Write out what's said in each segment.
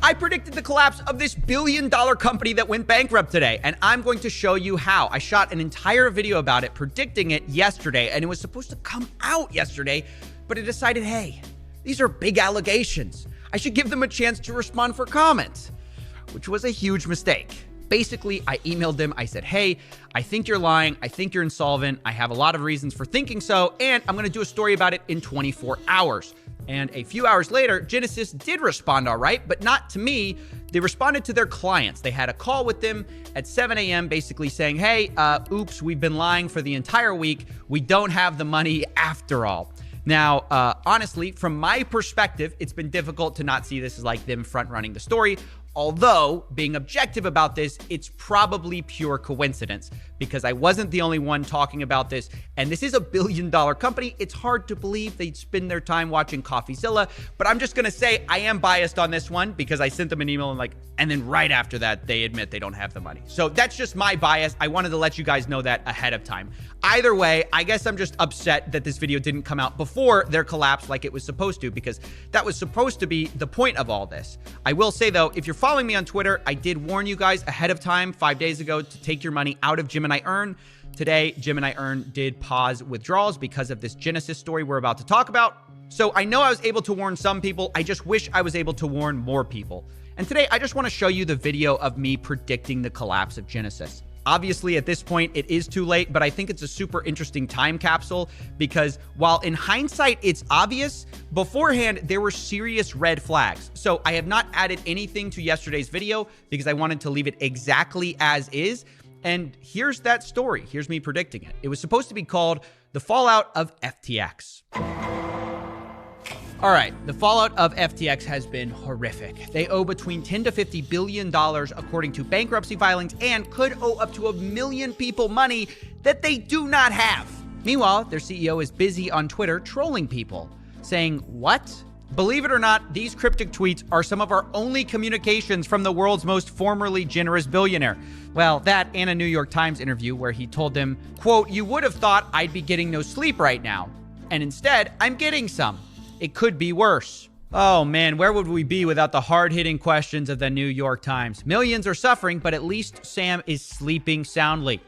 I predicted the collapse of this billion-dollar company that went bankrupt today, and I'm going to show you how. I shot an entire video about it, predicting it yesterday, and it was supposed to come out yesterday, but I decided, hey, these are big allegations. I should give them a chance to respond for comment, which was a huge mistake. Basically, I emailed them. I said, hey, I think you're lying. I think you're insolvent. I have a lot of reasons for thinking so, and I'm going to do a story about it in 24 hours. And a few hours later, Genesis did respond all right, but not to me. They responded to their clients. They had a call with them at 7 a.m. basically saying, hey, oops, we've been lying for the entire week. We don't have the money after all. Now, honestly, from my perspective, it's been difficult to not see this as like them front running the story. Although, being objective about this, it's probably pure coincidence because I wasn't the only one talking about this. And this is a billion-dollar company. It's hard to believe they'd spend their time watching CoffeeZilla. But I'm just going to say I am biased on this one because I sent them an email and then right after that, they admit they don't have the money. So that's just my bias. I wanted to let you guys know that ahead of time. Either way, I guess I'm just upset that this video didn't come out before their collapse like it was supposed to, because that was supposed to be the point of all this. I will say though, if you're following me on Twitter, I did warn you guys ahead of time 5 days ago to take your money out of Gemini Earn. Today, Gemini Earn did pause withdrawals because of this Genesis story we're about to talk about. So I know I was able to warn some people. I just wish I was able to warn more people. And today, I just want to show you the video of me predicting the collapse of Genesis. Obviously, at this point, it is too late, but I think it's a super interesting time capsule because while in hindsight, it's obvious, beforehand, there were serious red flags. So I have not added anything to yesterday's video because I wanted to leave it exactly as is. And here's that story. Here's me predicting it. It was supposed to be called The Fallout of FTX. All right, the fallout of FTX has been horrific. They owe between $10 to $50 billion according to bankruptcy filings and could owe up to 1 million people money that they do not have. Meanwhile, their CEO is busy on Twitter trolling people, saying, what? Believe it or not, these cryptic tweets are some of our only communications from the world's most formerly generous billionaire. Well, that and a New York Times interview where he told them, quote, you would have thought I'd be getting no sleep right now. And instead, I'm getting some. It could be worse. Oh man, where would we be without the hard-hitting questions of the New York Times? Millions are suffering, but at least Sam is sleeping soundly.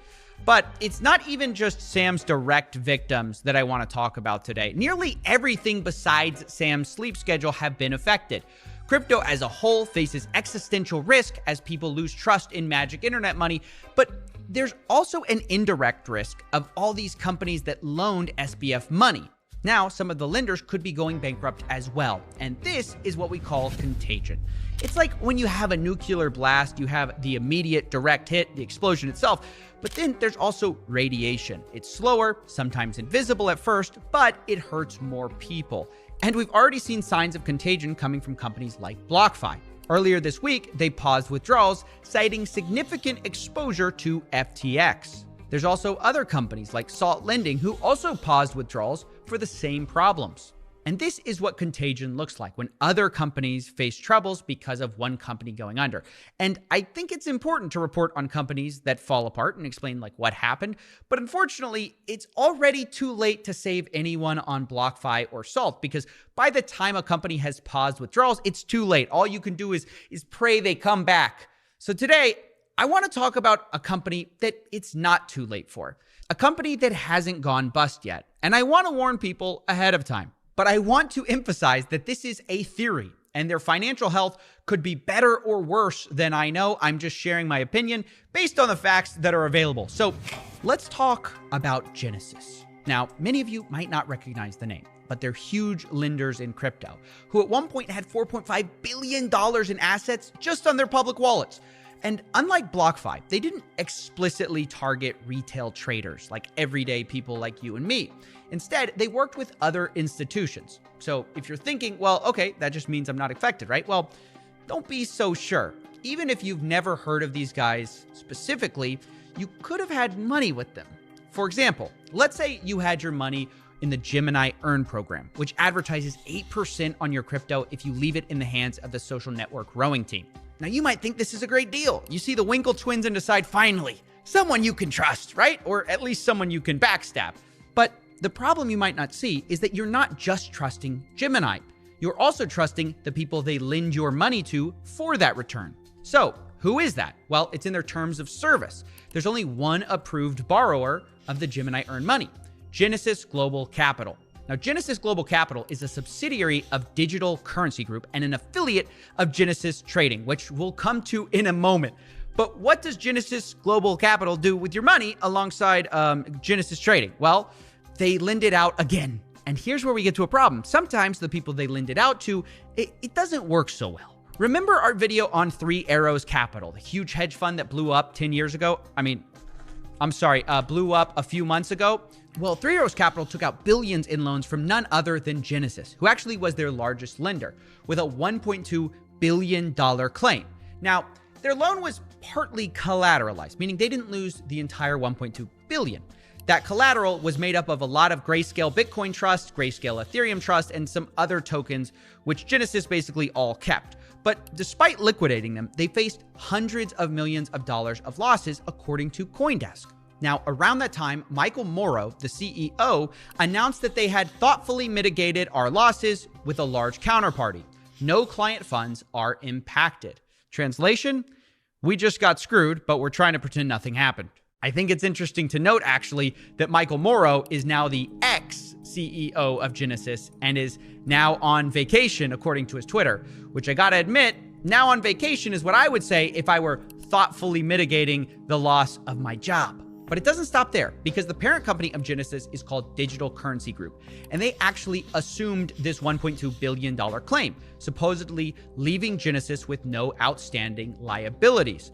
But it's not even just Sam's direct victims that I want to talk about today. Nearly everything besides Sam's sleep schedule have been affected. Crypto as a whole faces existential risk as people lose trust in magic internet money, but there's also an indirect risk of all these companies that loaned SBF money. Now, some of the lenders could be going bankrupt as well, and this is what we call contagion. It's like when you have a nuclear blast, you have the immediate direct hit, the explosion itself, but then there's also radiation. It's slower, sometimes invisible at first, but it hurts more people. And we've already seen signs of contagion coming from companies like BlockFi. Earlier this week, they paused withdrawals, citing significant exposure to FTX. There's also other companies like Salt Lending who also paused withdrawals for the same problems. And this is what contagion looks like when other companies face troubles because of one company going under. And I think it's important to report on companies that fall apart and explain like what happened. But unfortunately, it's already too late to save anyone on BlockFi or Salt because by the time a company has paused withdrawals, it's too late. All you can do is pray they come back. So today, I want to talk about a company that it's not too late for. A company that hasn't gone bust yet. And I want to warn people ahead of time. But I want to emphasize that this is a theory and their financial health could be better or worse than I know. I'm just sharing my opinion based on the facts that are available. So let's talk about Genesis. Now, many of you might not recognize the name, but they're huge lenders in crypto who at one point had $4.5 billion in assets just on their public wallets. And unlike BlockFi, they didn't explicitly target retail traders like everyday people like you and me. Instead, they worked with other institutions. So if you're thinking, well, okay, that just means I'm not affected, right? Well, don't be so sure. Even if you've never heard of these guys specifically, you could have had money with them. For example, let's say you had your money in the Gemini Earn program, which advertises 8% on your crypto if you leave it in the hands of the social network rowing team. Now, you might think this is a great deal. You see the Winkle twins and decide, finally, someone you can trust, right? Or at least someone you can backstab. But the problem you might not see is that you're not just trusting Gemini. you're also trusting the people they lend your money to for that return. So, who is that? Well, it's in their terms of service. There's only one approved borrower of the Gemini Earn money, Genesis Global Capital. Now, Genesis Global Capital is a subsidiary of Digital Currency Group and an affiliate of Genesis Trading, which we'll come to in a moment. But what does Genesis Global Capital do with your money alongside Genesis Trading? Well, they lend it out again. And here's where we get to a problem. Sometimes the people they lend it out to, it doesn't work so well. Remember our video on Three Arrows Capital, the huge hedge fund that blew up 10 years ago? Blew up a few months ago? Well, Three Arrows Capital took out billions in loans from none other than Genesis, who actually was their largest lender, with a $1.2 billion claim. Now, their loan was partly collateralized, meaning they didn't lose the entire $1.2 billion. That collateral was made up of a lot of Grayscale Bitcoin Trust, Grayscale Ethereum Trust, and some other tokens, which Genesis basically all kept. But despite liquidating them, they faced hundreds of millions of dollars of losses, according to CoinDesk. Now, around that time, Michael Morrow, the CEO, announced that they had thoughtfully mitigated our losses with a large counterparty. No client funds are impacted. Translation? We just got screwed, but we're trying to pretend nothing happened. I think it's interesting to note, actually, that Michael Morrow is now the ex-CEO of Genesis and is now on vacation, according to his Twitter, which I gotta admit, now on vacation is what I would say if I were thoughtfully mitigating the loss of my job. But it doesn't stop there, because the parent company of Genesis is called Digital Currency Group, and they actually assumed this $1.2 billion claim, supposedly leaving Genesis with no outstanding liabilities.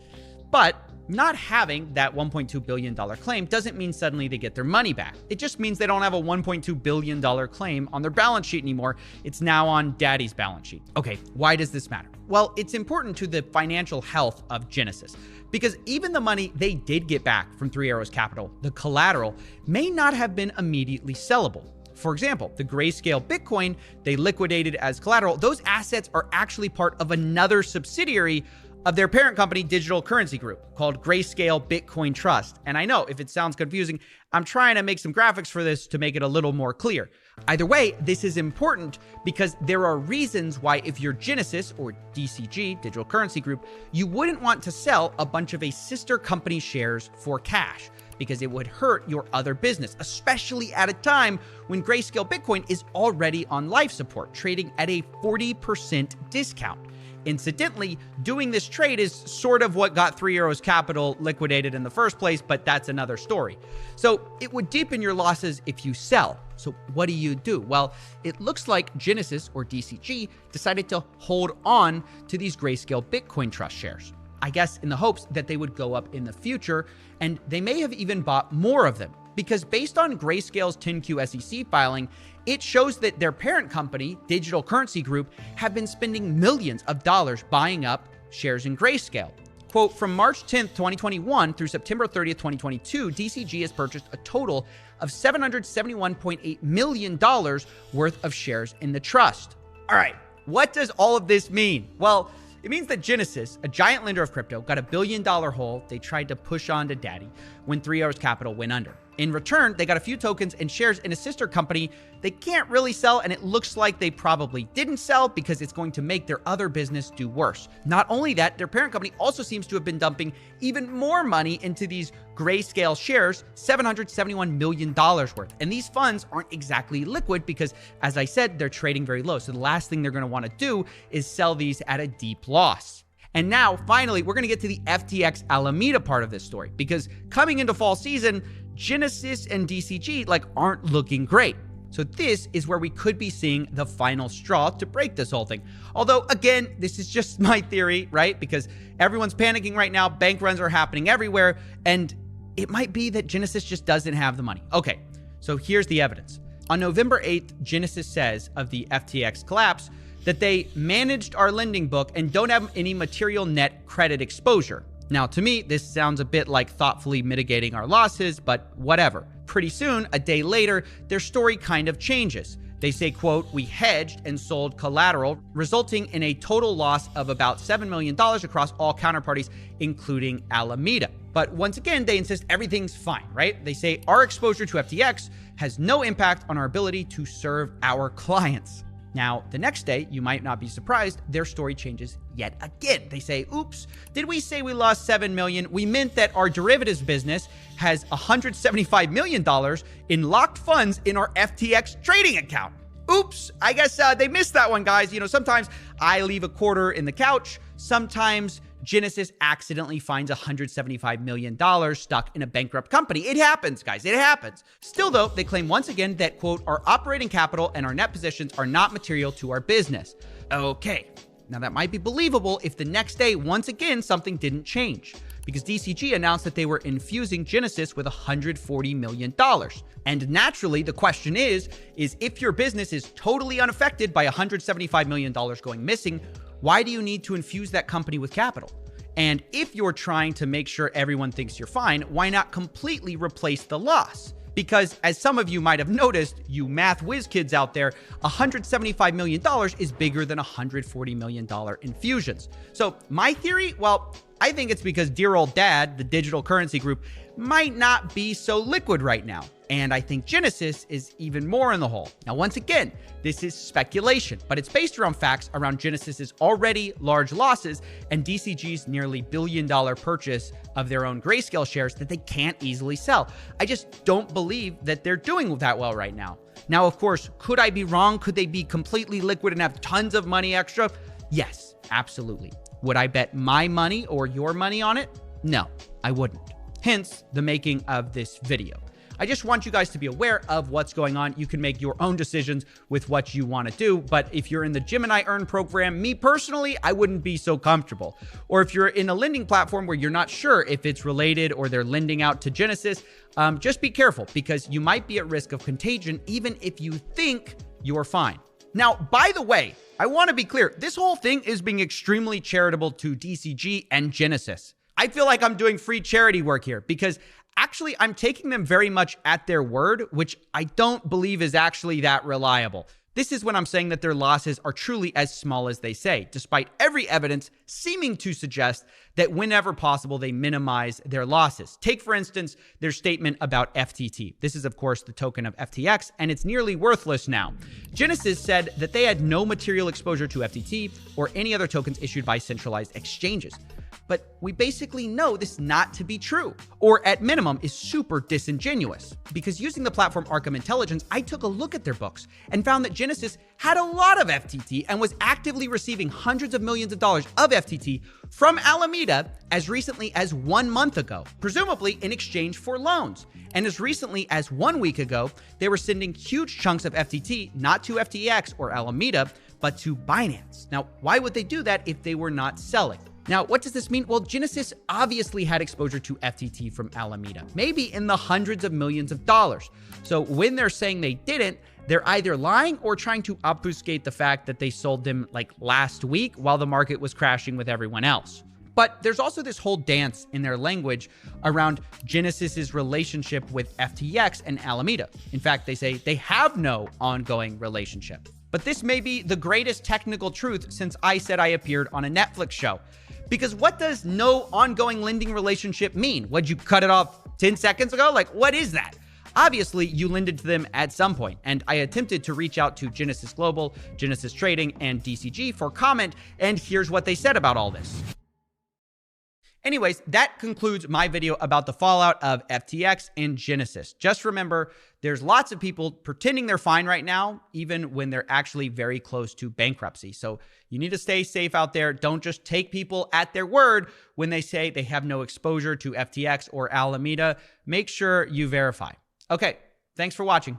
But not having that $1.2 billion claim doesn't mean suddenly they get their money back. It just means they don't have a $1.2 billion claim on their balance sheet anymore. It's now on daddy's balance sheet. Okay, why does this matter? Well, it's important to the financial health of Genesis, because even the money they did get back from Three Arrows Capital, the collateral, may not have been immediately sellable. For example, the Grayscale Bitcoin they liquidated as collateral, those assets are actually part of another subsidiary of their parent company, Digital Currency Group, called Grayscale Bitcoin Trust. And I know if it sounds confusing, I'm trying to make some graphics for this to make it a little more clear. Either way, this is important because there are reasons why if you're Genesis or DCG, Digital Currency Group, you wouldn't want to sell a bunch of a sister company shares for cash, because it would hurt your other business, especially at a time when Grayscale Bitcoin is already on life support, trading at a 40% discount. Incidentally, doing this trade is sort of what got Three Arrows Capital liquidated in the first place, but that's another story. So it would deepen your losses if you sell. So what do? Well, it looks like Genesis or DCG decided to hold on to these Grayscale Bitcoin Trust shares, I guess in the hopes that they would go up in the future, and they may have even bought more of them. Because based on Grayscale's 10Q SEC filing, it shows that their parent company, Digital Currency Group, have been spending millions of dollars buying up shares in Grayscale. Quote, from March 10th, 2021 through September 30th, 2022, DCG has purchased a total of $771.8 million worth of shares in the trust. All right, what does all of this mean? Well, it means that Genesis, a giant lender of crypto, got a $1 billion hole they tried to push on to daddy when Three Arrows Capital went under. In return, they got a few tokens and shares in a sister company they can't really sell, and it looks like they probably didn't sell because it's going to make their other business do worse. Not only that, their parent company also seems to have been dumping even more money into these Grayscale shares, $771 million worth. And these funds aren't exactly liquid because, as I said, they're trading very low. So the last thing they're going to want to do is sell these at a deep loss. And now, finally, we're going to get to the FTX Alameda part of this story, because coming into fall season, Genesis and DCG aren't looking great. So this is where we could be seeing the final straw to break this whole thing. Although, again, this is just my theory, right? Because everyone's panicking right now. Bank runs are happening everywhere. And it might be that Genesis just doesn't have the money. Okay, so here's the evidence. On November 8th, Genesis says of the FTX collapse that they managed our lending book and don't have any material net credit exposure. Now, to me, this sounds a bit like thoughtfully mitigating our losses, but whatever. Pretty soon, a day later, their story kind of changes. They say, quote, we hedged and sold collateral, resulting in a total loss of about $7 million across all counterparties, including Alameda. But once again, they insist everything's fine, right? They say our exposure to FTX has no impact on our ability to serve our clients. Now, the next day, you might not be surprised, their story changes yet again. They say, oops, did we say we lost $7 million? We meant that our derivatives business has $175 million in locked funds in our FTX trading account. Oops, I guess they missed that one, guys. You know, sometimes I leave a quarter in the couch. Sometimes Genesis accidentally finds $175 million stuck in a bankrupt company. It happens, guys. It happens. Still, though, they claim once again that, quote, our operating capital and our net positions are not material to our business. Okay. Now, that might be believable if the next day, once again, something didn't change, because DCG announced that they were infusing Genesis with $140 million. And naturally, the question is if your business is totally unaffected by $175 million going missing, why do you need to infuse that company with capital? And if you're trying to make sure everyone thinks you're fine, why not completely replace the loss? Because as some of you might have noticed, you math whiz kids out there, $175 million is bigger than $140 million infusions. So my theory, well, I think it's because dear old dad, the digital currency group, might not be so liquid right now. And I think Genesis is even more in the hole. Now, once again, this is speculation, but it's based around facts around Genesis's already large losses and DCG's nearly $1 billion purchase of their own Grayscale shares that they can't easily sell. I just don't believe that they're doing that well right now. Now, of course, could I be wrong? Could they be completely liquid and have tons of money extra? Yes, absolutely. Would I bet my money or your money on it? No, I wouldn't. Hence the making of this video. I just want you guys to be aware of what's going on. You can make your own decisions with what you want to do. But if you're in the Gemini Earn program, me personally, I wouldn't be so comfortable. Or if you're in a lending platform where you're not sure if it's related or they're lending out to Genesis, just be careful, because you might be at risk of contagion even if you think you're fine. Now, by the way, I want to be clear. This whole thing is being extremely charitable to DCG and Genesis. I feel like I'm doing free charity work here because actually I'm taking them very much at their word, which I don't believe is actually that reliable. This is when I'm saying that their losses are truly as small as they say, despite every evidence seeming to suggest that whenever possible, they minimize their losses. Take, for instance, their statement about FTT. This is, of course, the token of FTX, and it's nearly worthless now. Genesis said that they had no material exposure to FTT or any other tokens issued by centralized exchanges. But we basically know this not to be true, or at minimum is super disingenuous. Because using the platform Arkham Intelligence, I took a look at their books and found that Genesis had a lot of FTT and was actively receiving hundreds of millions of dollars of FTT from Alameda as recently as 1 month ago, presumably in exchange for loans. And as recently as 1 week ago, they were sending huge chunks of FTT, not to FTX or Alameda, but to Binance. Now, why would they do that if they were not selling? Now, what does this mean? Well, Genesis obviously had exposure to FTT from Alameda, maybe in the hundreds of millions of dollars. So when they're saying they didn't, they're either lying or trying to obfuscate the fact that they sold them like last week while the market was crashing with everyone else. But there's also this whole dance in their language around Genesis's relationship with FTX and Alameda. In fact, they say they have no ongoing relationship. But this may be the greatest technical truth since I said I appeared on a Netflix show. Because what does no ongoing lending relationship mean? Would you cut it off 10 seconds ago? Like, what is that? Obviously, you lended to them at some point, and I attempted to reach out to Genesis Global, Genesis Trading, and DCG for comment, and here's what they said about all this. Anyways, that concludes my video about the fallout of FTX and Genesis. Just remember, there's lots of people pretending they're fine right now, even when they're actually very close to bankruptcy. So you need to stay safe out there. Don't just take people at their word when they say they have no exposure to FTX or Alameda. Make sure you verify. Okay, thanks for watching.